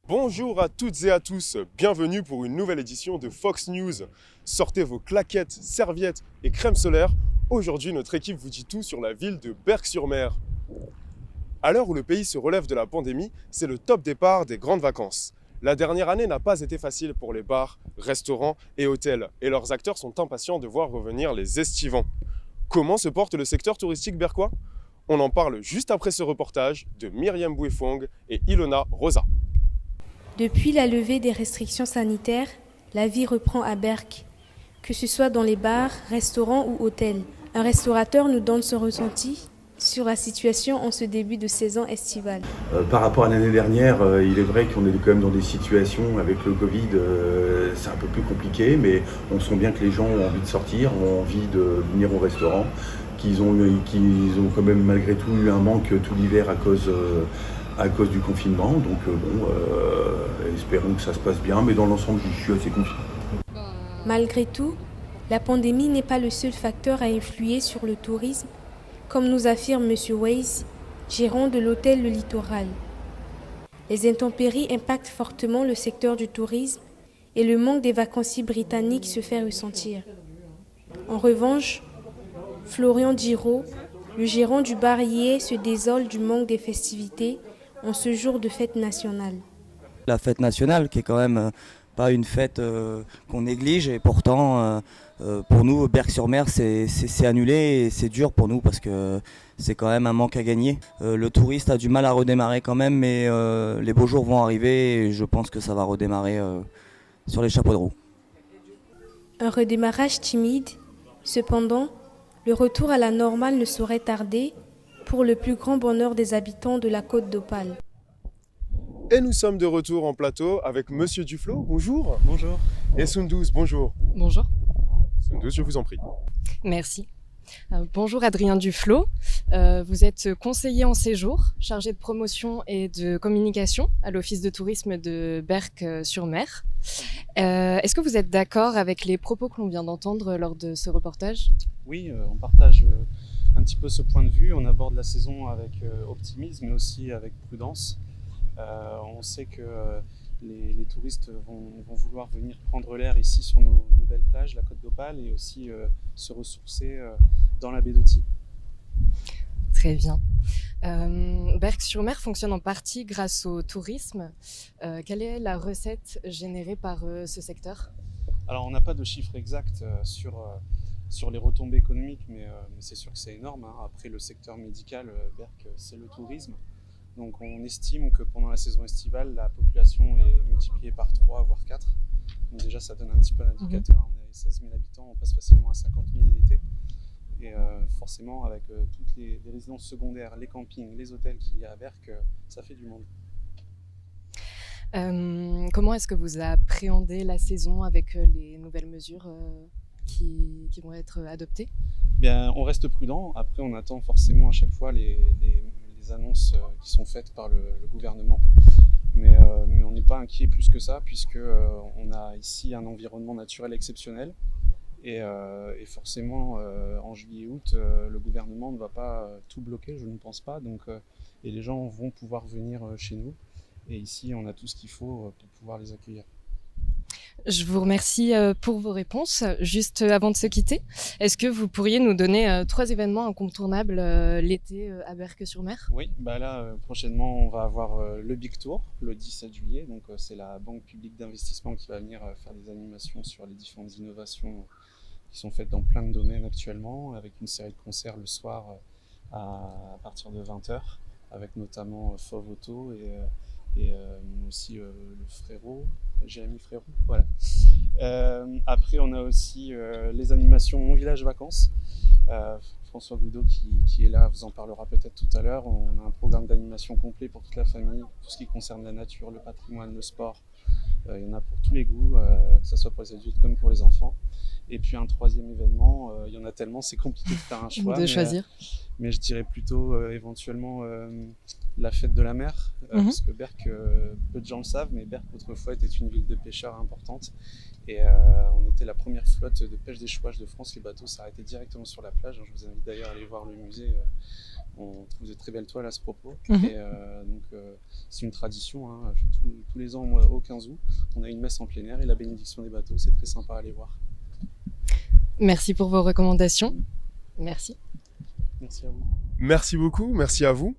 Bonjour à toutes et à tous, bienvenue pour une nouvelle édition de Fox News. Sortez vos claquettes, serviettes et crème solaire. Aujourd'hui, notre équipe vous dit tout sur la ville de Berck-sur-Mer. À l'heure où le pays se relève de la pandémie, c'est le top départ des grandes vacances. La dernière année n'a pas été facile pour les bars, restaurants et hôtels, et leurs acteurs sont impatients de voir revenir les estivants. Comment se porte le secteur touristique berquois? On en parle juste après ce reportage de Myriam Bouefong et Ilona Rosa. Depuis la levée des restrictions sanitaires, la vie reprend à Berck, que ce soit dans les bars, restaurants ou hôtels. Un restaurateur nous donne son ressenti sur la situation en ce début de saison estivale. Par rapport à l'année dernière, il est vrai qu'on est quand même dans des situations avec le Covid, c'est un peu plus compliqué, mais on sent bien que les gens ont envie de sortir, ont envie de venir au restaurant, qu'ils ont quand même malgré tout eu un manque tout l'hiver à cause du confinement. Donc espérons que ça se passe bien, mais dans l'ensemble, je suis assez confiant. Malgré tout, la pandémie n'est pas le seul facteur à influer sur le tourisme, comme nous affirme M. Weiss, gérant de l'hôtel Le Littoral. Les intempéries impactent fortement le secteur du tourisme et le manque des vacanciers britanniques se fait ressentir. En revanche, Florian Giraud, le gérant du bar Yé, se désole du manque des festivités en ce jour de fête nationale. La fête nationale qui est quand même pas une fête qu'on néglige, et pourtant pour nous Berck-sur-Mer c'est annulé et c'est dur pour nous parce que c'est quand même un manque à gagner. Le touriste a du mal à redémarrer quand même, mais les beaux jours vont arriver et je pense que ça va redémarrer sur les chapeaux de roue. Un redémarrage timide, cependant, le retour à la normale ne saurait tarder pour le plus grand bonheur des habitants de la Côte d'Opale. Et nous sommes de retour en plateau avec Monsieur Duflo, bonjour. Bonjour. Et Sundouz, bonjour. Bonjour. Sundouz, je vous en prie. Merci. Bonjour Adrien Duflo. Vous êtes conseiller en séjour, chargé de promotion et de communication à l'Office de tourisme de Berck-sur-Mer. Est-ce que vous êtes d'accord avec les propos que l'on vient d'entendre lors de ce reportage? Oui, on partage un petit peu ce point de vue. On aborde la saison avec optimisme mais aussi avec prudence. On sait que les touristes vont vouloir venir prendre l'air ici sur nos belles plages, la Côte d'Opale, et aussi se ressourcer dans la baie d'Authie. Très bien. Berck-sur-Mer fonctionne en partie grâce au tourisme. Quelle est la recette générée par ce secteur? Alors on n'a pas de chiffre exact sur les retombées économiques, mais c'est sûr que c'est énorme, hein. Après le secteur médical, Berck, c'est le tourisme. Donc on estime que pendant la saison estivale, la population est multipliée par 3 voire 4. Donc déjà ça donne un petit peu un indicateur. On est 16 000 habitants, on passe facilement à 50 000 l'été. Et forcément avec toutes les résidences secondaires, les campings, les hôtels qu'il y a à Berck, ça fait du monde. Comment est-ce que vous appréhendez la saison avec les nouvelles mesures qui vont être adoptées? Bien, on reste prudent. Après on attend forcément à chaque fois les annonces qui sont faites par le gouvernement, mais on n'est pas inquiet plus que ça, puisque on a ici un environnement naturel exceptionnel, et forcément en juillet et août le gouvernement ne va pas tout bloquer, je ne pense pas, donc et les gens vont pouvoir venir chez nous, et ici on a tout ce qu'il faut pour pouvoir les accueillir. Je vous remercie pour vos réponses. Juste avant de se quitter, est-ce que vous pourriez nous donner 3 événements incontournables l'été à Berck-sur-Mer? Oui, bah là prochainement on va avoir le Big Tour le 17 juillet, donc c'est la Banque publique d'investissement qui va venir faire des animations sur les différentes innovations qui sont faites dans plein de domaines actuellement, avec une série de concerts le soir à partir de 20h, avec notamment Fauve Auto et aussi le Frérot, Jérémy Frérot, voilà. Après on a aussi les animations Mon Village Vacances. François Goudot qui est là vous en parlera peut-être tout à l'heure. On a un programme d'animation complet pour toute la famille, tout ce qui concerne la nature, le patrimoine, le sport. Il y en a pour tous les goûts, que ce soit pour les adultes comme pour les enfants. Et puis un troisième événement, il y en a tellement, c'est compliqué de faire un choix. Choisir. Mais je dirais plutôt éventuellement la fête de la mer, parce que Berck, peu de gens le savent, mais Berck autrefois était une ville de pêcheurs importante. Et on était la première flotte de pêche d'échouage de France. Les bateaux s'arrêtaient directement sur la plage. Je vous invite d'ailleurs à aller voir le musée Vous êtes très belle toile à ce propos. Mhm. Et donc c'est une tradition. Hein. Tous les ans, au 15 août, on a une messe en plein air et la bénédiction des bateaux. C'est très sympa à aller voir. Merci pour vos recommandations. Merci. Merci à vous. Merci beaucoup, merci à vous.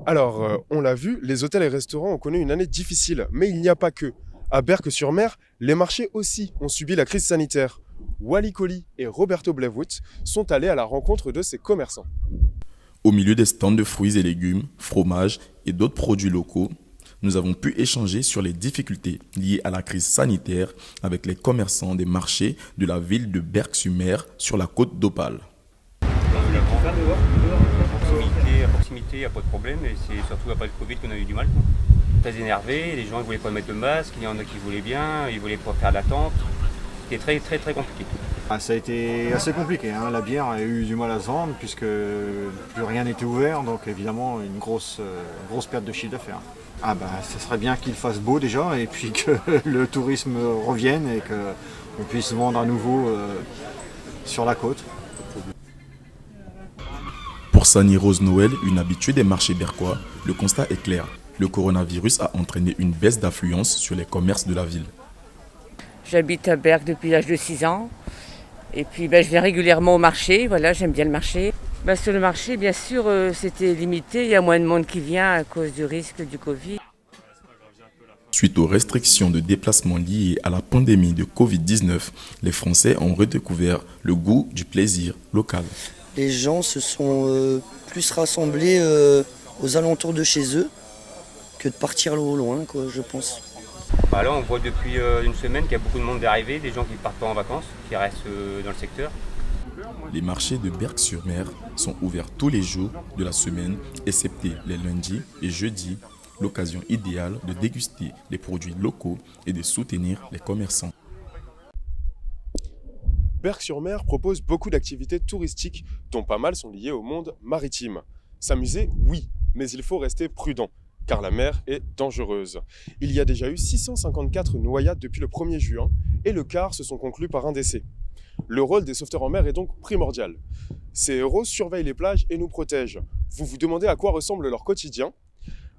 Alors, on l'a vu, les hôtels et restaurants ont connu une année difficile, mais il n'y a pas que. À Berck-sur-Mer, les marchés aussi ont subi la crise sanitaire. Wally Colly et Roberto Blevwood sont allés à la rencontre de ces commerçants. Au milieu des stands de fruits et légumes, fromages et d'autres produits locaux, nous avons pu échanger sur les difficultés liées à la crise sanitaire avec les commerçants des marchés de la ville de Berck-sur-Mer sur la côte d'Opale. À proximité, il n'y a pas de problème, et c'est surtout après le Covid qu'on a eu du mal. Très énervé, les gens ne voulaient pas mettre le masque, il y en a qui voulaient bien, ils ne voulaient pas faire l'attente. C'était très compliqué. Ça a été assez compliqué, hein. La bière a eu du mal à se vendre puisque plus rien n'était ouvert, donc évidemment une grosse perte de chiffre d'affaires. Ce serait bien qu'il fasse beau déjà et puis que le tourisme revienne et qu'on puisse vendre à nouveau sur la côte. Pour Sani Rose Noël, une habituée des marchés berquois, le constat est clair. Le coronavirus a entraîné une baisse d'affluence sur les commerces de la ville. J'habite à Berck depuis l'âge de 6 ans. Et puis je viens régulièrement au marché, voilà, j'aime bien le marché. Sur le marché, bien sûr, c'était limité, il y a moins de monde qui vient à cause du risque du Covid. Suite aux restrictions de déplacement liées à la pandémie de Covid-19, les Français ont redécouvert le goût du plaisir local. Les gens se sont plus rassemblés aux alentours de chez eux que de partir au loin, quoi, je pense. Là, on voit depuis une semaine qu'il y a beaucoup de monde d'arrivée, des gens qui ne partent pas en vacances, qui restent dans le secteur. Les marchés de Berck-sur-Mer sont ouverts tous les jours de la semaine, excepté les lundis et jeudis, l'occasion idéale de déguster les produits locaux et de soutenir les commerçants. Berck-sur-Mer propose beaucoup d'activités touristiques, dont pas mal sont liées au monde maritime. S'amuser, oui, mais il faut rester prudent, car la mer est dangereuse. Il y a déjà eu 654 noyades depuis le 1er juin, et le quart se sont conclus par un décès. Le rôle des sauveteurs en mer est donc primordial. Ces héros surveillent les plages et nous protègent. Vous vous demandez à quoi ressemble leur quotidien ?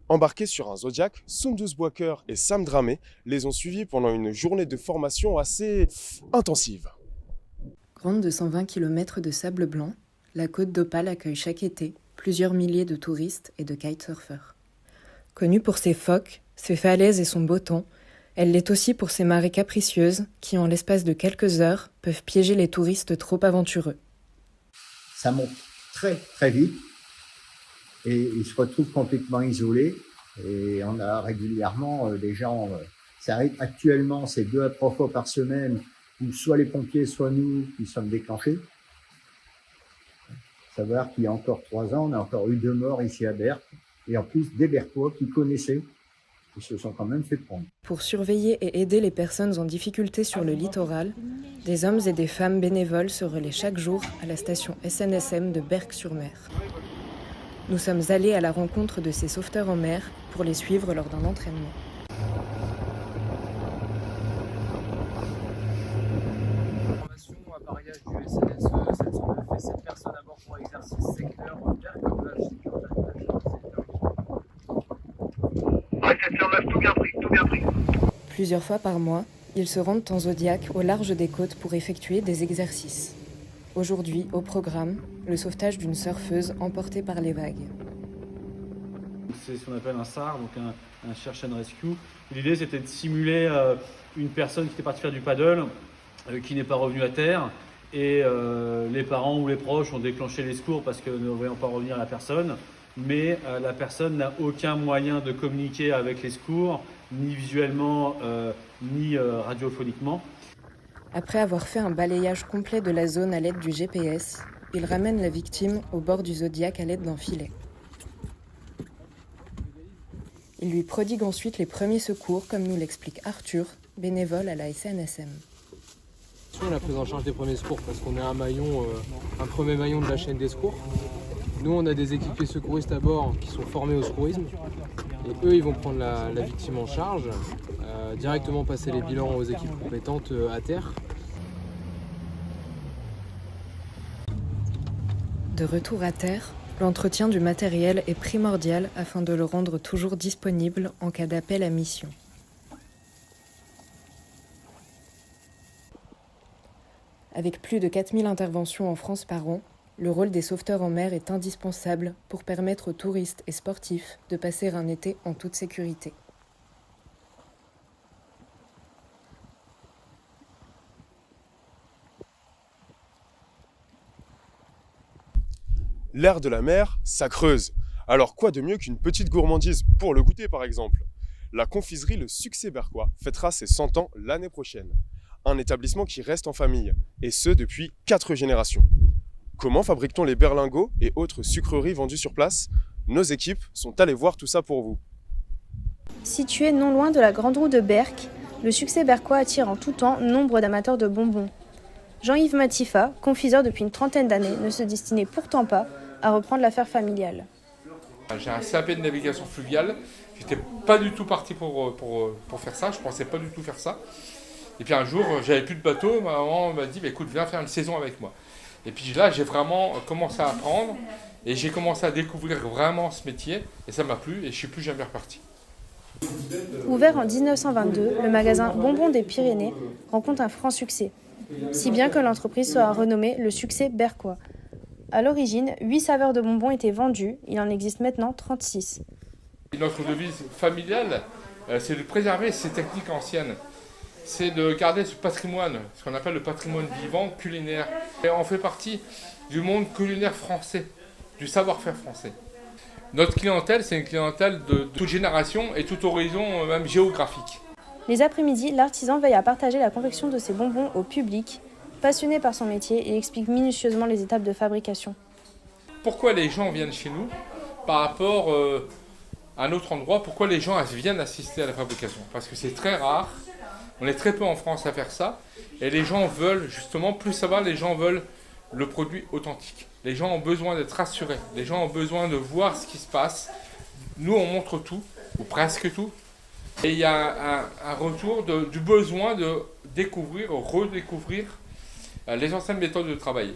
Embarqués sur un Zodiac, Sundus Boaker et Sam Dramé les ont suivis pendant une journée de formation assez intensive. Grande de 120 km de sable blanc, la côte d'Opale accueille chaque été plusieurs milliers de touristes et de kitesurfers. Connue pour ses phoques, ses falaises et son beau temps, elle l'est aussi pour ses marées capricieuses qui, en l'espace de quelques heures, peuvent piéger les touristes trop aventureux. Ça monte très très vite et ils se retrouvent complètement isolés et on a régulièrement des gens, ça arrive actuellement, c'est 2 à 3 fois par semaine où soit les pompiers, soit nous qui sommes déclenchés. Savoir qu'il y a encore 3 ans, on a encore eu 2 morts ici à Berck et en plus des Berquois qui connaissaient, qui se sont quand même fait prendre. Pour surveiller et aider les personnes en difficulté sur le littoral, des hommes et des femmes bénévoles se relaient chaque jour à la station SNSM de Berck-sur-Mer. Nous sommes allés à la rencontre de ces sauveteurs en mer pour les suivre lors d'un entraînement. Formation appareillage du SNSE 709 et 7 personnes à bord pour exercice secteur Berck comme plage. Tout bien pris. Plusieurs fois par mois, ils se rendent en Zodiac au large des côtes pour effectuer des exercices. Aujourd'hui, au programme, le sauvetage d'une surfeuse emportée par les vagues. C'est ce qu'on appelle un SAR, donc un Search and Rescue. L'idée, c'était de simuler une personne qui était partie faire du paddle, qui n'est pas revenue à terre, et les parents ou les proches ont déclenché les secours parce que ne voyant pas revenir la personne, mais la personne n'a aucun moyen de communiquer avec les secours, ni visuellement, ni radiophoniquement. Après avoir fait un balayage complet de la zone à l'aide du GPS, ils ramènent la victime au bord du Zodiac à l'aide d'un filet. Ils lui prodiguent ensuite les premiers secours, comme nous l'explique Arthur, bénévole à la SNSM. La prise en charge des premiers secours, parce qu'on est un premier maillon de la chaîne des secours. Nous, on a des équipiers secouristes à bord qui sont formés au secourisme. Et eux, ils vont prendre la victime en charge, directement passer les bilans aux équipes compétentes à terre. De retour à terre, L'entretien du matériel est primordial afin de le rendre toujours disponible en cas d'appel à mission. Avec plus de 4000 interventions en France par an, le rôle des sauveteurs en mer est indispensable pour permettre aux touristes et sportifs de passer un été en toute sécurité. L'air de la mer, ça creuse. Alors quoi de mieux qu'une petite gourmandise pour le goûter par exemple? La confiserie Le Succès Berquois fêtera ses 100 ans l'année prochaine. Un établissement qui reste en famille, et ce depuis 4 générations. Comment fabrique-t-on les berlingots et autres sucreries vendues sur place? Nos équipes sont allées voir tout ça pour vous. Situé non loin de la Grande Roue de Berck, le Succès Berquois attire en tout temps nombre d'amateurs de bonbons. Jean-Yves Matifa, confiseur depuis une trentaine d'années, ne se destinait pourtant pas à reprendre l'affaire familiale. J'ai un CAP de navigation fluviale, j'étais pas du tout parti pour faire ça, je pensais pas du tout faire ça. Et puis un jour, j'avais plus de bateau, ma maman m'a dit écoute, viens faire une saison avec moi. Et puis là, j'ai vraiment commencé à apprendre et j'ai commencé à découvrir vraiment ce métier et ça m'a plu et je suis plus jamais reparti. Ouvert en 1922, le magasin Bonbons des Pyrénées rencontre un franc succès, si bien que l'entreprise sera renommée le Succès Berquois. À l'origine, 8 saveurs de bonbons étaient vendues, il en existe maintenant 36. Notre devise familiale, c'est de préserver ces techniques anciennes. C'est de garder ce patrimoine, ce qu'on appelle le patrimoine vivant culinaire. Et on fait partie du monde culinaire français, du savoir-faire français. Notre clientèle, c'est une clientèle de toute génération et tout horizon, même géographique. Les après-midi, l'artisan veille à partager la confection de ses bonbons au public, passionné par son métier, et explique minutieusement les étapes de fabrication. Pourquoi les gens viennent chez nous par rapport à un autre endroit? Pourquoi les gens viennent assister à la fabrication? Parce que c'est très rare, on est très peu en France à faire ça, et les gens veulent justement, plus ça va, les gens veulent le produit authentique. Les gens ont besoin d'être rassurés, les gens ont besoin de voir ce qui se passe. Nous, on montre tout, ou presque tout, et il y a un retour du besoin de découvrir, redécouvrir les anciennes méthodes de travail.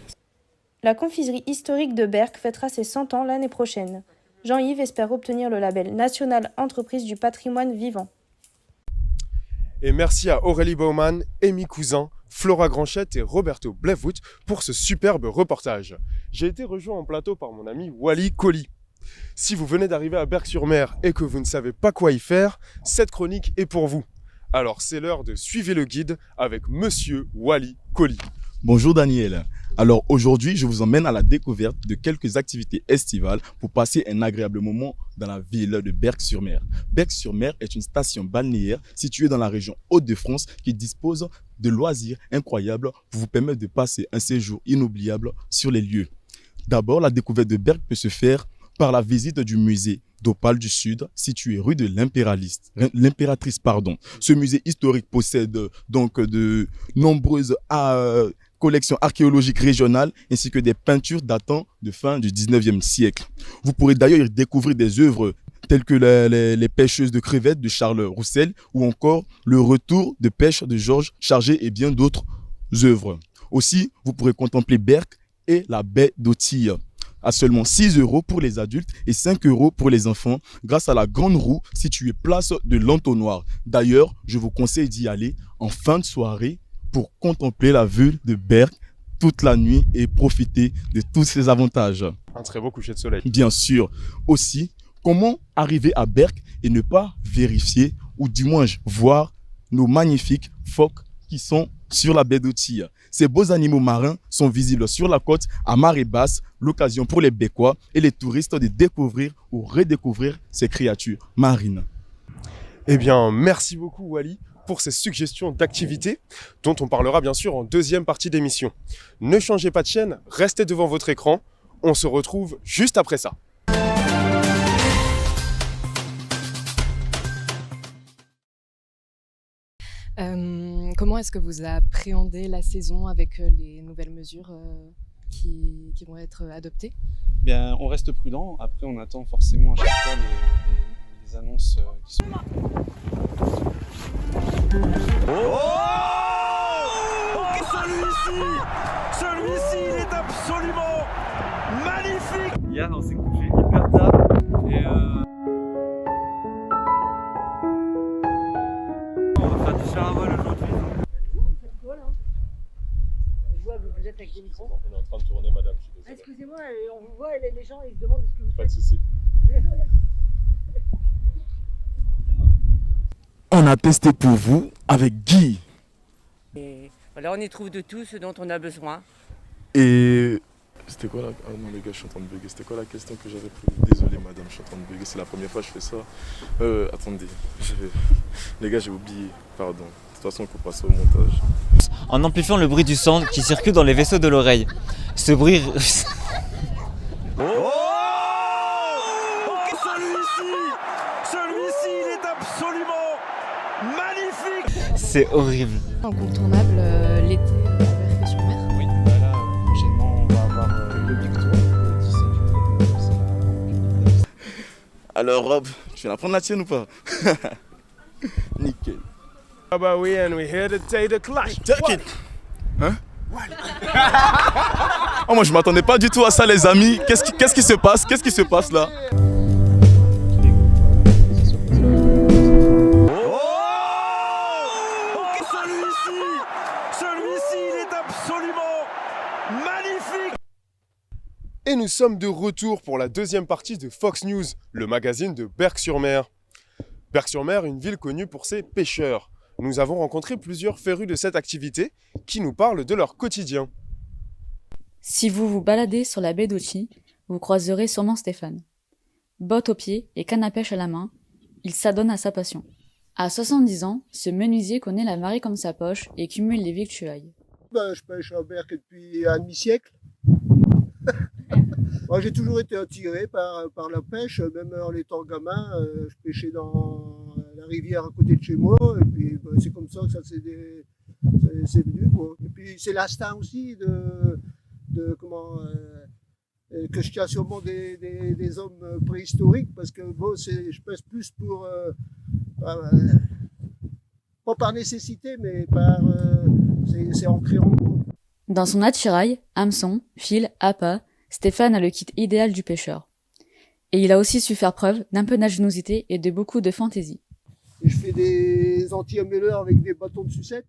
La confiserie historique de Berck fêtera ses 100 ans l'année prochaine. Jean-Yves espère obtenir le label national entreprise du patrimoine vivant. Et merci à Aurélie Baumann, Amy Cousin, Flora Granchette et Roberto Blevout pour ce superbe reportage. J'ai été rejoint en plateau par mon ami Wally Colli. Si vous venez d'arriver à Berck-sur-Mer et que vous ne savez pas quoi y faire, cette chronique est pour vous. Alors c'est l'heure de suivre le guide avec Monsieur Wally Colli. Bonjour Daniel. Alors aujourd'hui, je vous emmène à la découverte de quelques activités estivales pour passer un agréable moment dans la ville de Berck-sur-Mer. Berck-sur-Mer est une station balnéaire située dans la région Hauts-de-France qui dispose de loisirs incroyables pour vous permettre de passer un séjour inoubliable sur les lieux. D'abord, la découverte de Berck peut se faire par la visite du musée d'Opale du Sud, situé rue de l'Impératrice. Ce musée historique possède donc de nombreuses collections archéologiques régionales ainsi que des peintures datant de fin du 19e siècle. Vous pourrez d'ailleurs y découvrir des œuvres telles que les pêcheuses de crevettes de Charles Roussel ou encore le retour de pêche de Georges Chargé et bien d'autres œuvres. Aussi, vous pourrez contempler Berck et la baie d'Otille à seulement 6 € pour les adultes et 5 € pour les enfants grâce à la Grande Roue située place de l'Entonnoir. D'ailleurs, je vous conseille d'y aller en fin de soirée pour contempler la vue de Berck toute la nuit et profiter de tous ses avantages. Un très beau coucher de soleil. Bien sûr. Aussi, comment arriver à Berck et ne pas vérifier ou du moins voir nos magnifiques phoques qui sont sur la baie d'Otille. Ces beaux animaux marins sont visibles sur la côte à marée basse, l'occasion pour les Becquois et les touristes de découvrir ou redécouvrir ces créatures marines. Eh bien, merci beaucoup Wally pour ces suggestions d'activités dont on parlera bien sûr en deuxième partie d'émission. Ne changez pas de chaîne, restez devant votre écran, on se retrouve juste après ça. Comment est-ce que vous appréhendez la saison avec les nouvelles mesures qui vont être adoptées? Bien, on reste prudent. Après, on attend forcément à chaque fois les annonces qui sont... Celui-ci, il est absolument magnifique. Hier, on s'est couché hyper tard et on va faire du charavol aujourd'hui. Je vois que vous êtes avec des micros. On est en train de tourner, madame. Je suis désolé. Excusez-moi, on vous voit et les gens ils se demandent ce que vous faites. Pas de souci. On a testé pour vous avec Guy. Et voilà, on y trouve de tout ce dont on a besoin. Et c'était quoi la... Ah non les gars, je suis en train de bugger. C'était quoi la question que j'avais prévue? Désolé madame, je suis en train de bugger. C'est la première fois que je fais ça. Attendez. Les gars, j'ai oublié. Pardon. De toute façon, il faut passer au montage. En amplifiant le bruit du sang qui circule dans les vaisseaux de l'oreille. Ce bruit... Celui-ci, il est absolument magnifique. C'est horrible. Incontournable l'été à Berck-sur-Mer. Oui, bah là, prochainement, on va avoir le Big Tour, le 17 juillet. Alors Rob, tu viens prendre la tienne ou pas? Nickel. Ah bah oui, and we're here to take the clash. Take it. Hein? Oh, moi je m'attendais pas du tout à ça les amis. Qu'est-ce qui se passe? Qu'est-ce qui se passe là? Celui-ci, il est absolument magnifique. Et nous sommes de retour pour la deuxième partie de Fox News, le magazine de Berck-sur-Mer. Berck-sur-Mer, une ville connue pour ses pêcheurs. Nous avons rencontré plusieurs férus de cette activité qui nous parlent de leur quotidien. Si vous vous baladez sur la baie d'Auchy, vous croiserez sûrement Stéphane. Botte aux pieds et canne à pêche à la main, il s'adonne à sa passion. À 70 ans, ce menuisier connaît la marée comme sa poche et cumule les victuailles. Je pêche à Berck depuis un demi-siècle. Moi, j'ai toujours été attiré par la pêche, même en étant gamin. Je pêchais dans la rivière à côté de chez moi, et puis c'est comme ça que ça c'est venu, quoi. Et puis c'est l'instinct aussi que je tiens sûrement des hommes préhistoriques, parce que bon, je pêche plus pour pas par nécessité, mais c'est ancré en moi. Dans son attirail, hameçon, fil, appât, Stéphane a le kit idéal du pêcheur. Et il a aussi su faire preuve d'un peu d'ingéniosité et de beaucoup de fantaisie. Et je fais des anti-emmêleurs avec des bâtons de sucette.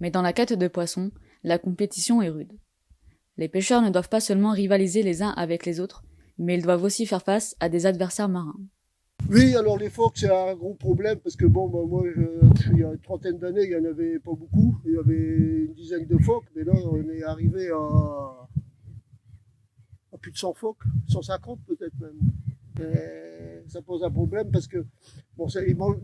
Mais dans la quête de poissons, la compétition est rude. Les pêcheurs ne doivent pas seulement rivaliser les uns avec les autres, mais ils doivent aussi faire face à des adversaires marins. Oui, alors les phoques, c'est un gros problème, parce que bon, moi, il y a une trentaine d'années, il n'y en avait pas beaucoup. Il y avait une dizaine de phoques, mais là, on est arrivé à plus de 100 phoques, 150 peut-être même. Et ça pose un problème parce que bon,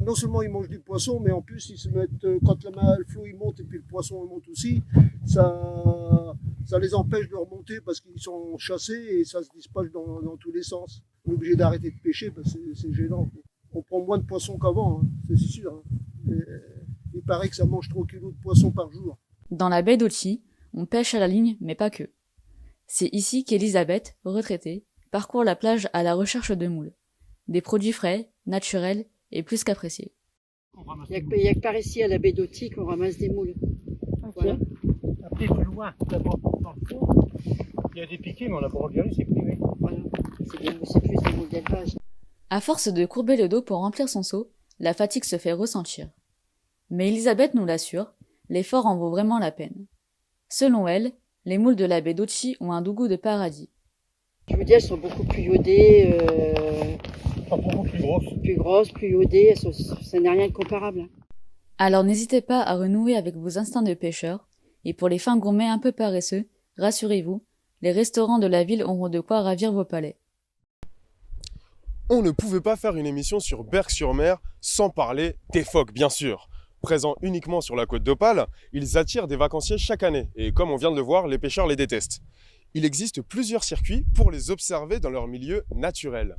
non seulement ils mangent du poisson, mais en plus ils se mettent, quand le flot il monte et puis le poisson il monte aussi, ça les empêche de remonter parce qu'ils sont chassés et ça se dispatche dans tous les sens. On est obligé d'arrêter de pêcher parce que c'est gênant. On prend moins de poissons qu'avant, hein, c'est sûr. Hein. Il paraît que ça mange 3 kilos de poissons par jour. Dans la baie d'Auchy, on pêche à la ligne, mais pas que. C'est ici qu'Elisabeth, retraitée, parcourt la plage à la recherche de moules. Des produits frais, naturels et plus qu'appréciés. Il n'y a que par ici à la baie d'Auchy qu'on ramasse des moules. Okay. Voilà. Après, plus loin, d'abord dans le fond, il y a des piquets, mais on n'a pas regardé, c'est privé. Voilà. C'est plus des moules d'élevage. À force de courber le dos pour remplir son seau, la fatigue se fait ressentir. Mais Elisabeth nous l'assure, l'effort en vaut vraiment la peine. Selon elle, les moules de la baie d'Auchy ont un doux goût de paradis. Je veux dire, elles sont beaucoup plus iodées, plus grosses, plus iodées, ça n'a rien de comparable. Alors n'hésitez pas à renouer avec vos instincts de pêcheur, et pour les fins gourmets un peu paresseux, rassurez-vous, les restaurants de la ville auront de quoi ravir vos palais. On ne pouvait pas faire une émission sur Berck-sur-Mer sans parler des phoques, bien sûr. Présents uniquement sur la côte d'Opale, ils attirent des vacanciers chaque année, et comme on vient de le voir, les pêcheurs les détestent. Il existe plusieurs circuits pour les observer dans leur milieu naturel.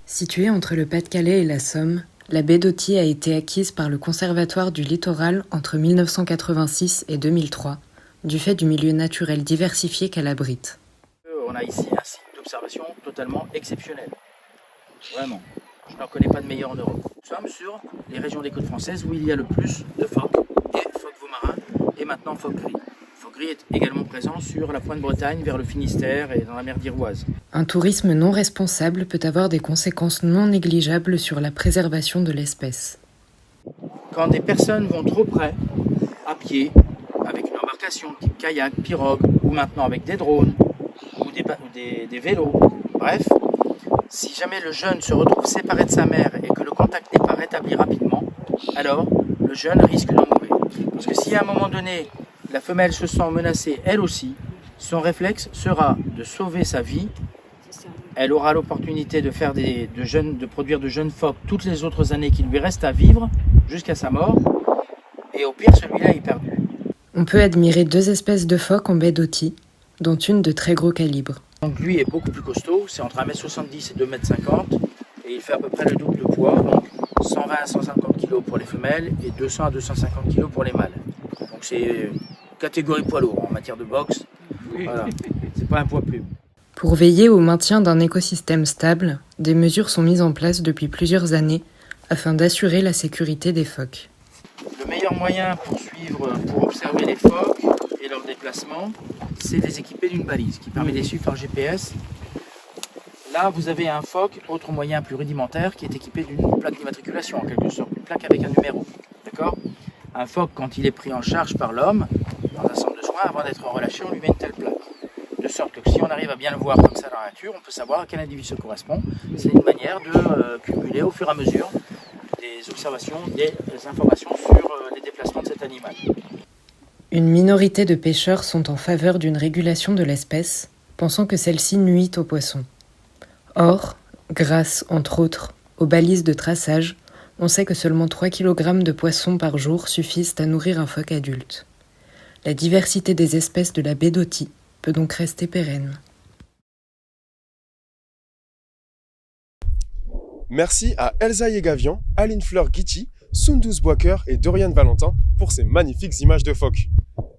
Située entre le Pas-de-Calais et la Somme, la baie d'Auchy a été acquise par le Conservatoire du littoral entre 1986 et 2003, du fait du milieu naturel diversifié qu'elle abrite. On a ici un site d'observation totalement exceptionnel. Vraiment, je n'en connais pas de meilleur en Europe. Nous sommes sur les régions des côtes françaises où il y a le plus de phoques, et phoques vaumarins, et maintenant phoques gris. Le phoque gris est également présent sur la pointe Bretagne, vers le Finistère et dans la mer d'Iroise. Un tourisme non responsable peut avoir des conséquences non négligeables sur la préservation de l'espèce. Quand des personnes vont trop près, à pied, avec une embarcation type kayak, pirogue, ou maintenant avec des drones, ou des vélos, bref, si jamais le jeune se retrouve séparé de sa mère et que le contact n'est pas rétabli rapidement, alors le jeune risque d'en mourir. Parce que si à un moment donné, la femelle se sent menacée elle aussi, son réflexe sera de sauver sa vie. Elle aura l'opportunité de produire de jeunes phoques toutes les autres années qui lui restent à vivre jusqu'à sa mort. Et au pire, celui-là est perdu. On peut admirer 2 espèces de phoques en baie d'Authie, dont une de très gros calibre. Donc lui est beaucoup plus costaud, c'est entre 1m70 et 2m50. Et il fait à peu près le double de poids, donc 120 à 150 kg pour les femelles et 200 à 250 kg pour les mâles. Donc c'est catégorie poids lourd en matière de boxe. Voilà, c'est pas un poids plume. Pour veiller au maintien d'un écosystème stable, des mesures sont mises en place depuis plusieurs années afin d'assurer la sécurité des phoques. Le meilleur moyen pour observer les phoques et leurs déplacements, c'est de les équiper d'une balise qui permet de les suivre par GPS. Là, vous avez un phoque, autre moyen plus rudimentaire, qui est équipé d'une plaque d'immatriculation, en quelque sorte, une plaque avec un numéro. D'accord ? Un phoque, quand il est pris en charge par l'homme, dans un centre de soins, avant d'être relâché, on lui met une telle plaque. De sorte que si on arrive à bien le voir comme ça dans la nature, on peut savoir à quel individu ça correspond. C'est une manière de cumuler au fur et à mesure des observations, des informations sur les déplacements de cet animal. Une minorité de pêcheurs sont en faveur d'une régulation de l'espèce, pensant que celle-ci nuit aux poissons. Or, grâce, entre autres, aux balises de traçage, on sait que seulement 3 kg de poissons par jour suffisent à nourrir un phoque adulte. La diversité des espèces de la baie d'Authie peut donc rester pérenne. Merci à Elsa Yegavian, Aline Fleur-Guitti, Sundus Boaker et Dorian Valentin pour ces magnifiques images de phoques.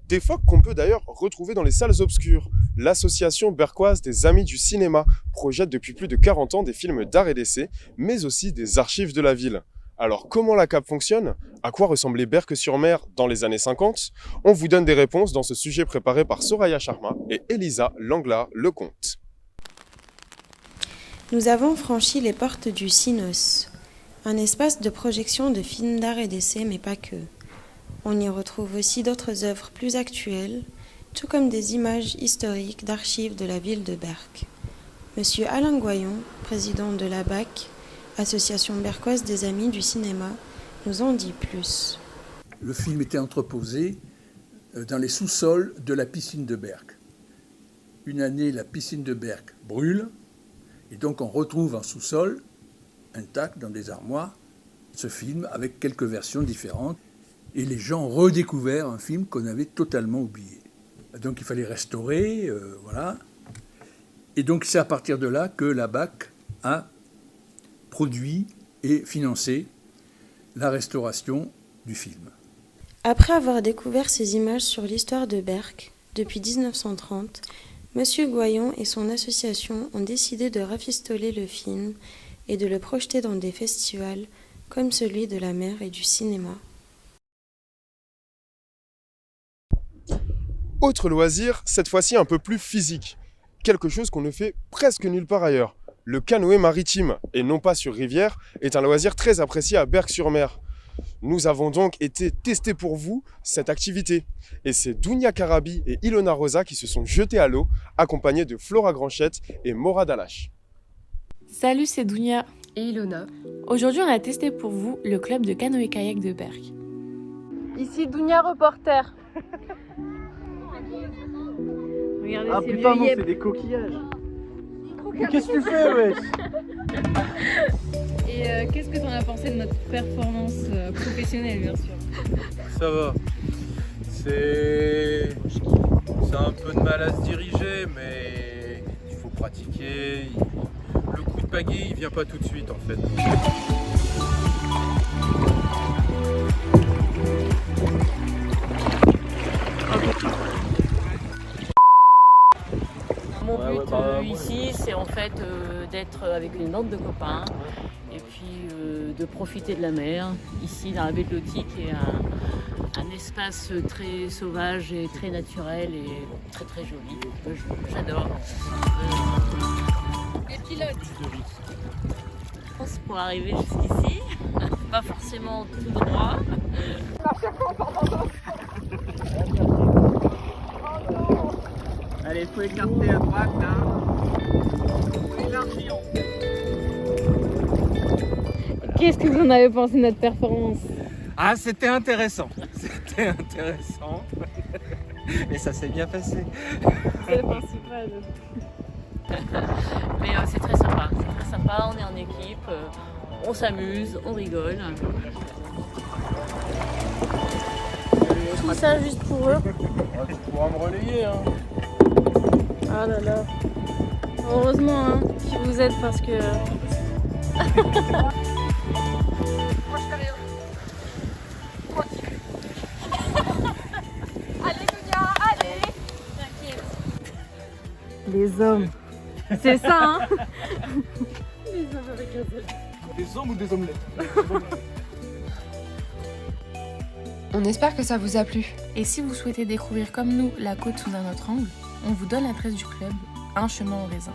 Des phoques qu'on peut d'ailleurs retrouver dans les salles obscures. L'association berquoise des Amis du Cinéma projette depuis plus de 40 ans des films d'art et d'essai, mais aussi des archives de la ville. Alors comment la CAP fonctionne? À quoi ressemblait Berck-sur-Mer dans les années 50? On vous donne des réponses dans ce sujet préparé par Soraya Sharma et Elisa Langlard-Lecomte. Nous avons franchi les portes du Cinos, un espace de projection de films d'art et d'essai, mais pas que. On y retrouve aussi d'autres œuvres plus actuelles, tout comme des images historiques d'archives de la ville de Berck. Monsieur Alain Goyon, président de la BAC, Association berquoise des Amis du Cinéma, nous en dit plus. Le film était entreposé dans les sous-sols de la piscine de Berck. Une année, la piscine de Berck brûle, et donc on retrouve en sous-sol, intact dans des armoires, ce film avec quelques versions différentes. Et les gens ont redécouvert un film qu'on avait totalement oublié. Donc il fallait restaurer, voilà. Et donc c'est à partir de là que la BAC a produit et financé la restauration du film. Après avoir découvert ces images sur l'histoire de Berck depuis 1930, Monsieur Goyon et son association ont décidé de rafistoler le film et de le projeter dans des festivals comme celui de la mer et du cinéma. Autre loisir, cette fois-ci un peu plus physique. Quelque chose qu'on ne fait presque nulle part ailleurs. Le canoë maritime, et non pas sur rivière, est un loisir très apprécié à Berck-sur-Mer. Nous avons donc été tester pour vous cette activité. Et c'est Dounia Karabi et Ilona Rosa qui se sont jetés à l'eau, accompagnés de Flora Granchette et Maura Dalache. Salut, c'est Dounia et Ilona. Aujourd'hui, on a testé pour vous le club de canoë-kayak de Berck. Ici Dounia reporter. Regardez, ah putain non, c'est des coquillages. Mais qu'est-ce que tu fais, wesh? Et qu'est-ce que t'en as pensé de notre performance professionnelle, bien sûr? Ça va. C'est un peu de mal à se diriger, mais il faut pratiquer. Le coup de pagaie, il vient pas tout de suite, en fait. Mon but ici, c'est en fait d'être avec une bande de copains et puis de profiter de la mer. Ici, dans la baie de l'Authie, qui est un espace très sauvage et très naturel et très très joli. J'adore. Les pilotes. Pour arriver jusqu'ici, pas forcément tout droit. Allez, il faut écarter à droite là. Élargir. Qu'est-ce que vous en avez pensé de notre performance? Ah, c'était intéressant. C'était intéressant. Et ça s'est bien passé. C'est le principal. Mais c'est très sympa. C'est très sympa, on est en équipe, on s'amuse, on rigole. Je trouve ça juste pour eux. Tu pourras me relayer, hein. Ah là là. Heureusement hein, qu'ils vous aident parce que... Allez Dunia, allez. T'inquiète. Les hommes. C'est ça hein. Les hommes avec un Z. Des hommes ou des omelettes? On espère que ça vous a plu. Et si vous souhaitez découvrir comme nous la côte sous un autre angle, on vous donne l'adresse du club, un chemin au raisin.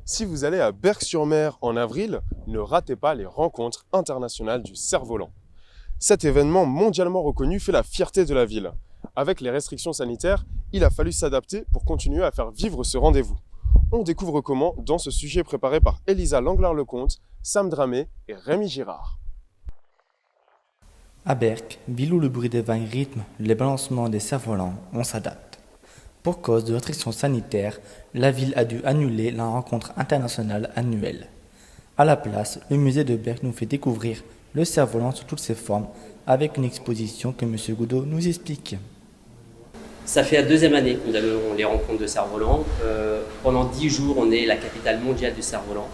Si vous allez à Berck-sur-Mer en avril, ne ratez pas les rencontres internationales du cerf-volant. Cet événement mondialement reconnu fait la fierté de la ville. Avec les restrictions sanitaires, il a fallu s'adapter pour continuer à faire vivre ce rendez-vous. On découvre comment dans ce sujet préparé par Elisa Langlard-Lecomte, Sam Dramé et Rémi Girard. À Berck, ville où le bruit des vagues rythme les balancements des cerfs-volants, on s'adapte. Pour cause de restrictions sanitaires, la ville a dû annuler la rencontre internationale annuelle. À la place, le musée de Berck nous fait découvrir le cerf-volant sous toutes ses formes avec une exposition que M. Goudot nous explique. Ça fait la deuxième année que nous avons les rencontres de cerf-volant. Pendant 10 jours, on est la capitale mondiale du cerf-volant.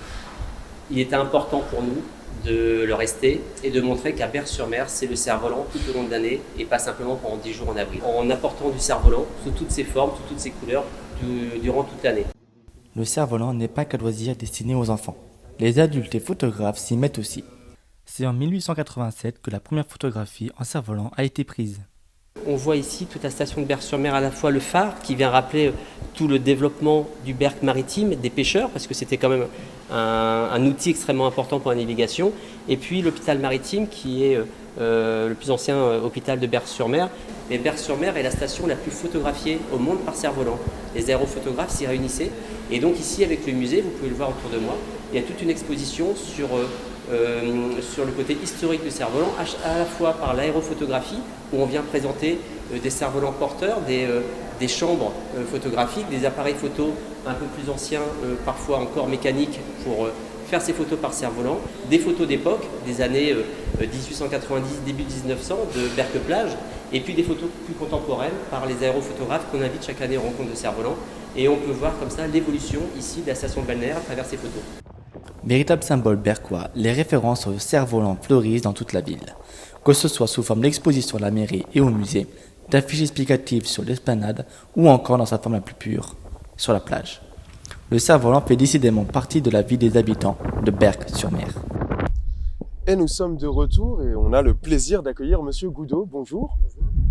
Il était important pour nous de le rester et de montrer qu'à Berck-sur-Mer, c'est le cerf-volant tout au long de l'année et pas simplement pendant 10 jours en avril. En apportant du cerf-volant sous toutes ses formes, sous toutes ses couleurs, durant toute l'année. Le cerf-volant n'est pas qu'un loisir destiné aux enfants. Les adultes et photographes s'y mettent aussi. C'est en 1887 que la première photographie en cerf-volant a été prise. On voit ici toute la station de Berck-sur-Mer, à la fois le phare qui vient rappeler tout le développement du Berck maritime, des pêcheurs, parce que c'était quand même un outil extrêmement important pour la navigation, et puis l'hôpital maritime qui est le plus ancien hôpital de Berck-sur-Mer. Mais Berck-sur-Mer est la station la plus photographiée au monde par cerf-volant. Les aérophotographes s'y réunissaient, et donc ici avec le musée, vous pouvez le voir autour de moi, il y a toute une exposition sur le côté historique du cerf-volant, à la fois par l'aérophotographie, où on vient présenter des cerfs-volants porteurs, des chambres photographiques, des appareils photo un peu plus anciens, parfois encore mécaniques, pour faire ces photos par cerf-volant, des photos d'époque, des années 1890, début 1900, de Berck-Plage, et puis des photos plus contemporaines par les aérophotographes qu'on invite chaque année aux rencontres de cerfs-volants. Et on peut voir comme ça l'évolution ici de la station de balnéaire à travers ces photos. Véritable symbole berquois, les références au cerf-volant fleurissent dans toute la ville. Que ce soit sous forme d'exposition à la mairie et au musée, d'affiches explicatives sur l'esplanade ou encore dans sa forme la plus pure, sur la plage. Le cerf-volant fait décidément partie de la vie des habitants de Berck-sur-Mer. Et nous sommes de retour et on a le plaisir d'accueillir Monsieur Goudot, bonjour,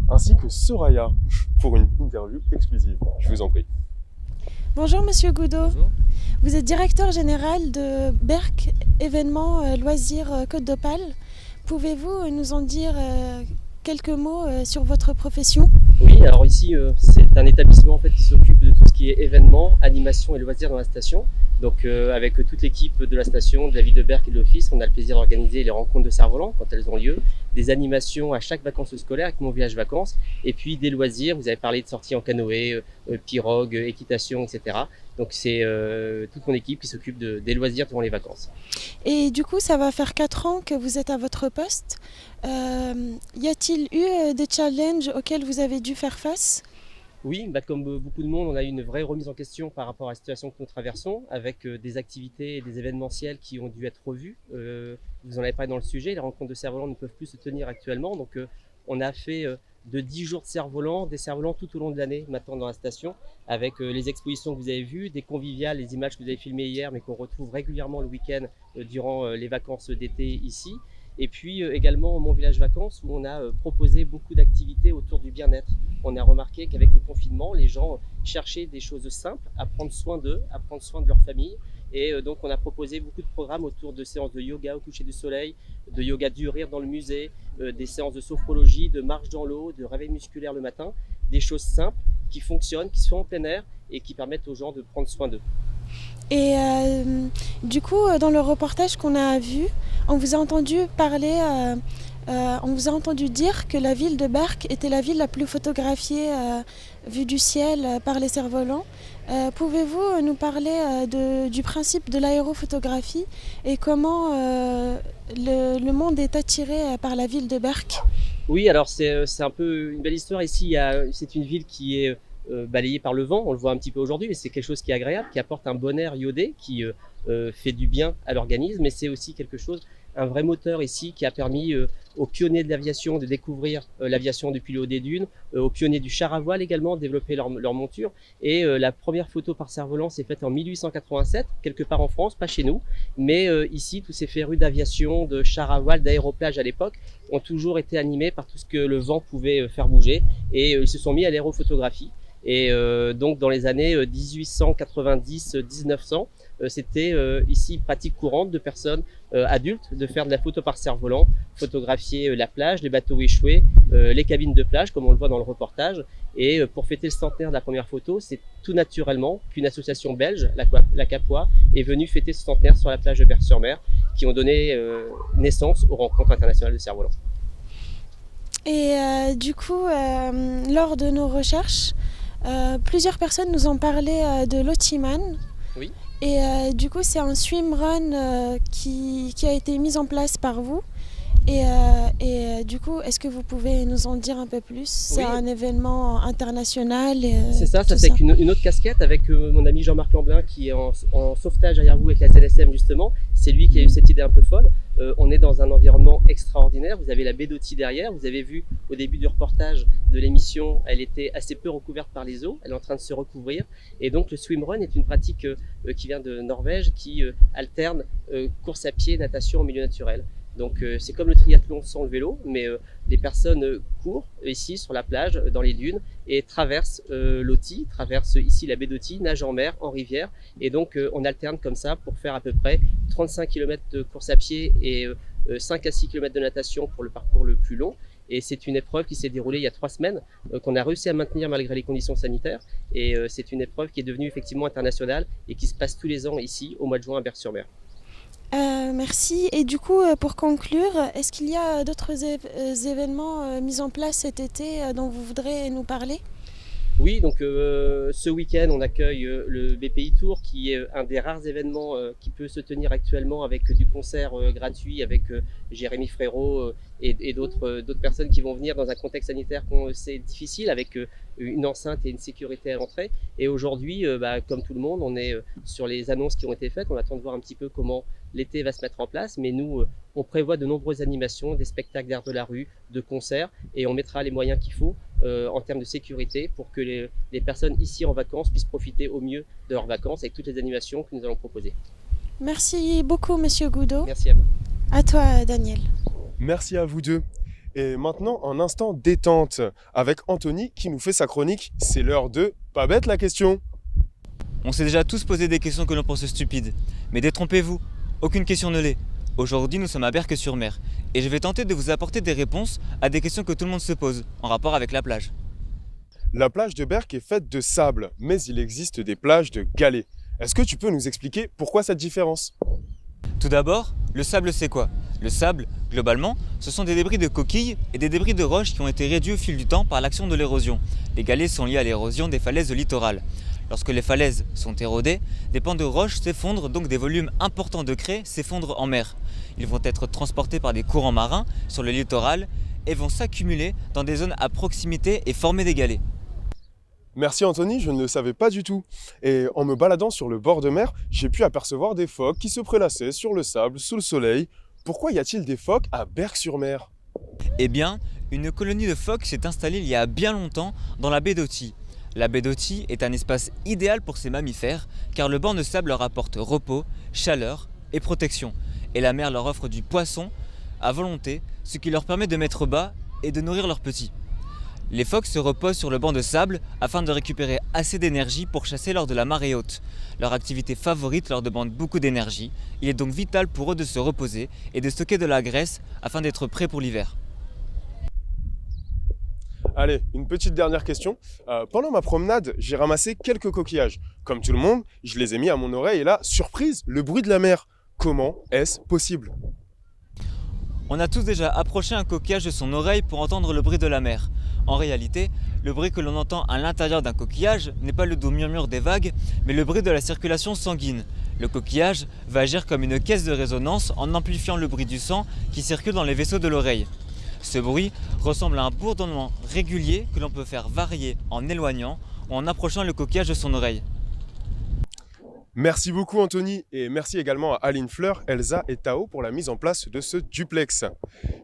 ainsi que Soraya pour une interview exclusive. Je vous en prie. Bonjour Monsieur Goudot. Bonjour. Vous êtes directeur général de Berck événements loisirs Côte d'Opale. Pouvez-vous nous en dire quelques mots sur votre profession? Oui, alors ici c'est un établissement en fait, qui s'occupe de tout ce qui est événements, animation et loisirs dans la station. Donc avec toute l'équipe de la station, de la ville de Berck et de l'office, on a le plaisir d'organiser les rencontres de cerfs-volants quand elles ont lieu, des animations à chaque vacances scolaire avec mon village vacances, et puis des loisirs, vous avez parlé de sorties en canoë, pirogue, équitation, etc. Donc c'est toute mon équipe qui s'occupe des loisirs durant les vacances. Et du coup, ça va faire 4 ans que vous êtes à votre poste. Y a-t-il eu des challenges auxquels vous avez dû faire face ? Oui, comme beaucoup de monde, on a eu une vraie remise en question par rapport à la situation que nous traversons, avec des activités et des événementiels qui ont dû être revus. Vous en avez parlé dans le sujet, les rencontres de cerfs-volants ne peuvent plus se tenir actuellement. Donc on a fait de 10 jours de cerfs-volants, des cerfs-volants tout au long de l'année maintenant dans la station, avec les expositions que vous avez vues, des conviviales, les images que vous avez filmées hier, mais qu'on retrouve régulièrement le week-end durant les vacances d'été ici. Et puis également mon village vacances où on a proposé beaucoup d'activités autour du bien-être. On a remarqué qu'avec le confinement, les gens cherchaient des choses simples, à prendre soin d'eux, à prendre soin de leur famille. Et donc on a proposé beaucoup de programmes autour de séances de yoga au coucher du soleil, de yoga du rire dans le musée, des séances de sophrologie, de marche dans l'eau, de réveil musculaire le matin, des choses simples qui fonctionnent, qui sont en plein air et qui permettent aux gens de prendre soin d'eux. Et du coup, dans le reportage qu'on a vu, on vous a entendu parler, on vous a entendu dire que la ville de Berck était la ville la plus photographiée vue du ciel par les cerfs-volants. Pouvez-vous nous parler du principe de l'aérophotographie et comment le monde est attiré par la ville de Berck? Oui, alors c'est un peu une belle histoire ici. C'est une ville qui est balayée par le vent, on le voit un petit peu aujourd'hui, mais c'est quelque chose qui est agréable, qui apporte un bon air iodé, qui fait du bien à l'organisme, mais c'est aussi quelque chose, un vrai moteur ici qui a permis aux pionniers de l'aviation de découvrir l'aviation depuis le haut des dunes, aux pionniers du char à voile également de développer leur monture. Et la première photo par cerf-volant s'est faite en 1887, quelque part en France, pas chez nous, mais ici tous ces férus d'aviation, de char à voile, d'aéroplage à l'époque ont toujours été animés par tout ce que le vent pouvait faire bouger, et ils se sont mis à l'aérophotographie. Et donc dans les années 1890-1900, c'était ici pratique courante de personnes adultes de faire de la photo par cerf-volant, photographier la plage, les bateaux échoués, les cabines de plage comme on le voit dans le reportage. Et pour fêter le centenaire de la première photo, c'est tout naturellement qu'une association belge, la Capois, est venue fêter ce centenaire sur la plage de Berck-sur-Mer, qui ont donné naissance aux rencontres internationales de cerfs-volants. Et du coup, lors de nos recherches, plusieurs personnes nous ont parlé de l'Otiman. Oui. Et du coup, c'est un swimrun qui a été mis en place par vous. Et du coup, est-ce que vous pouvez nous en dire un peu plus? C'est un événement international. C'est ça, c'est avec une autre casquette, avec mon ami Jean-Marc Lamblin qui est en sauvetage derrière vous avec la CNSM justement. C'est lui qui a eu cette idée un peu folle. On est dans un environnement extraordinaire. Vous avez la baie d'Oti derrière. Vous avez vu au début du reportage de l'émission, elle était assez peu recouverte par les eaux. Elle est en train de se recouvrir. Et donc le swimrun est une pratique qui vient de Norvège, qui alterne course à pied, natation au milieu naturel. Donc c'est comme le triathlon sans le vélo, mais les personnes courent ici sur la plage, dans les dunes, et traversent l'Oti, traversent ici la baie d'Oti, nagent en mer, en rivière, et donc on alterne comme ça pour faire à peu près 35 km de course à pied et 5 à 6 km de natation pour le parcours le plus long. Et c'est une épreuve qui s'est déroulée il y a 3 semaines, qu'on a réussi à maintenir malgré les conditions sanitaires, et c'est une épreuve qui est devenue effectivement internationale et qui se passe tous les ans ici au mois de juin à Berck-sur-Mer. Merci. Et du coup, pour conclure, est-ce qu'il y a d'autres événements mis en place cet été dont vous voudrez nous parler? Oui, donc ce week-end, on accueille le BPI Tour, qui est un des rares événements qui peut se tenir actuellement avec du concert gratuit avec Jérémy Frérot et d'autres personnes qui vont venir dans un contexte sanitaire c'est difficile, avec une enceinte et une sécurité à l'entrée. Et aujourd'hui, comme tout le monde, on est sur les annonces qui ont été faites. On attend de voir un petit peu comment l'été va se mettre en place, mais nous, on prévoit de nombreuses animations, des spectacles d'art de la rue, de concerts, et on mettra les moyens qu'il faut en termes de sécurité pour que les personnes ici en vacances puissent profiter au mieux de leurs vacances avec toutes les animations que nous allons proposer. Merci beaucoup, Monsieur Goudot. Merci à vous. À toi, Daniel. Merci à vous deux. Et maintenant, un instant détente avec Anthony qui nous fait sa chronique. C'est l'heure de Pas bête la question. On s'est déjà tous posé des questions que l'on pense stupides. Mais détrompez-vous, aucune question ne l'est. Aujourd'hui, nous sommes à Berck-sur-Mer et je vais tenter de vous apporter des réponses à des questions que tout le monde se pose en rapport avec la plage. La plage de Berck est faite de sable, mais il existe des plages de galets. Est-ce que tu peux nous expliquer pourquoi cette différence? Tout d'abord, le sable c'est quoi? Le sable, globalement, ce sont des débris de coquilles et des débris de roches qui ont été réduits au fil du temps par l'action de l'érosion. Les galets sont liés à l'érosion des falaises littorales. Lorsque les falaises sont érodées, des pans de roches s'effondrent, donc des volumes importants de craie s'effondrent en mer. Ils vont être transportés par des courants marins sur le littoral et vont s'accumuler dans des zones à proximité et former des galets. Merci Anthony, je ne le savais pas du tout. Et en me baladant sur le bord de mer, j'ai pu apercevoir des phoques qui se prélassaient sur le sable, sous le soleil. Pourquoi y a-t-il des phoques à Berck-sur-Mer? Eh bien, une colonie de phoques s'est installée il y a bien longtemps dans la baie d'Oti. La baie d'Oti est un espace idéal pour ces mammifères car le banc de sable leur apporte repos, chaleur et protection. Et la mer leur offre du poisson à volonté, ce qui leur permet de mettre bas et de nourrir leurs petits. Les phoques se reposent sur le banc de sable afin de récupérer assez d'énergie pour chasser lors de la marée haute. Leur activité favorite leur demande beaucoup d'énergie, il est donc vital pour eux de se reposer et de stocker de la graisse afin d'être prêts pour l'hiver. Allez, une petite dernière question. Pendant ma promenade, j'ai ramassé quelques coquillages. Comme tout le monde, je les ai mis à mon oreille et là, surprise, le bruit de la mer. Comment est-ce possible ? On a tous déjà approché un coquillage de son oreille pour entendre le bruit de la mer. En réalité, le bruit que l'on entend à l'intérieur d'un coquillage n'est pas le doux murmure des vagues, mais le bruit de la circulation sanguine. Le coquillage va agir comme une caisse de résonance en amplifiant le bruit du sang qui circule dans les vaisseaux de l'oreille. Ce bruit ressemble à un bourdonnement régulier que l'on peut faire varier en éloignant ou en approchant le coquillage de son oreille. Merci beaucoup Anthony et merci également à Aline Fleur, Elsa et Tao pour la mise en place de ce duplex.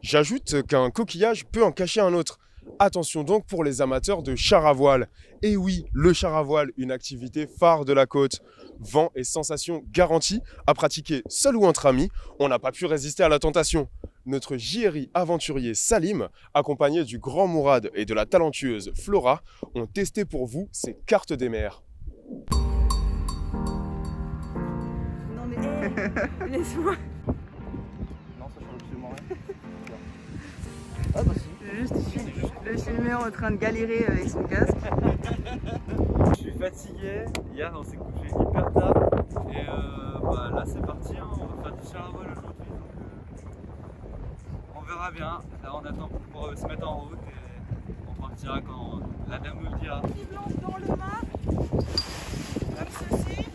J'ajoute qu'un coquillage peut en cacher un autre. Attention donc pour les amateurs de char à voile. Et oui, le char à voile, une activité phare de la côte. Vent et sensations garanties à pratiquer seul ou entre amis, on n'a pas pu résister à la tentation. Notre JRI aventurier Salim, accompagné du grand Mourad et de la talentueuse Flora, ont testé pour vous ces cartes des mers. Non mais laisse-moi. Non, ça change absolument rien. Ah bah si. Juste le filmer en train de galérer avec son casque. Je suis fatigué, hier on s'est couché hyper tard et là c'est parti, hein, on va faire du char à voile aujourd'hui donc on verra bien. Là on attend pour se mettre en route et on partira quand la dame nous le dira. Il lance dans le mât, comme ceci.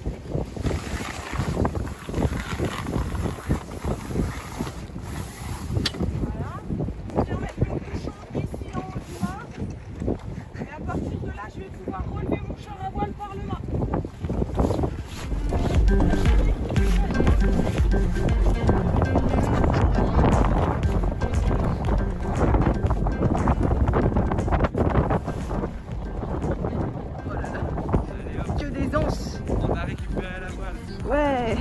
Je vais pouvoir relever mon char à voile par le mât. Oh là là. Que des anses. On a récupéré la voile. Ouais.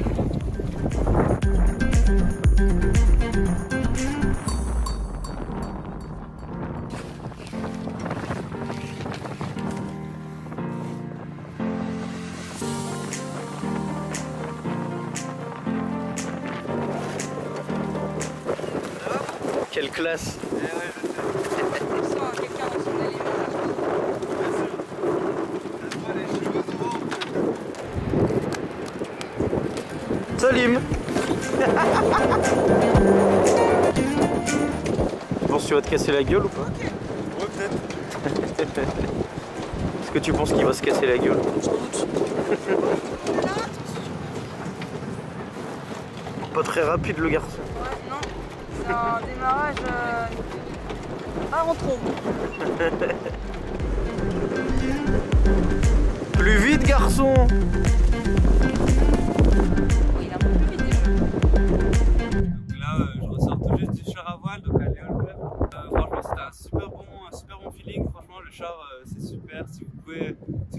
Quelle classe! On sent quelqu'un dans son élément. Salim! Tu penses que tu vas te casser la gueule ou pas? Ouais, peut-être. Est-ce que tu penses qu'il va se casser la gueule? Sans doute. Pas très rapide le garçon. Ouais, non. C'est un démarrage à rentron. Plus vite garçon! Il est un peu plus vite déjà. Donc là je ressors tout juste du char à voile, donc à Léol Club. Franchement c'était un super bon feeling. Franchement le char c'est super. Si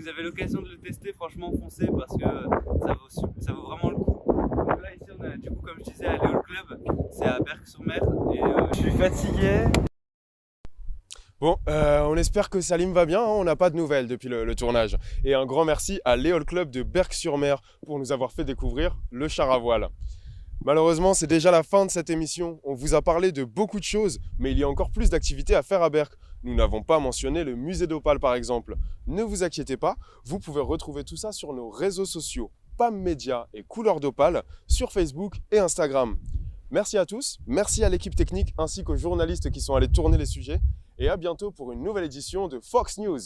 vous avez l'occasion de le tester, franchement foncez parce que ça vaut vraiment le coup. Donc là ici on est du coup comme je disais à Léol Club, c'est à Berck-sur-Mer et je suis fatigué. Bon, on espère que Salim va bien, hein, on n'a pas de nouvelles depuis le tournage. Et un grand merci à l'Éole Club de Berck-sur-Mer pour nous avoir fait découvrir le char à voile. Malheureusement, c'est déjà la fin de cette émission. On vous a parlé de beaucoup de choses, mais il y a encore plus d'activités à faire à Berck. Nous n'avons pas mentionné le musée d'Opale par exemple. Ne vous inquiétez pas, vous pouvez retrouver tout ça sur nos réseaux sociaux, PAM Média et Couleur d'Opale, sur Facebook et Instagram. Merci à tous, merci à l'équipe technique ainsi qu'aux journalistes qui sont allés tourner les sujets. Et à bientôt pour une nouvelle édition de Fox News.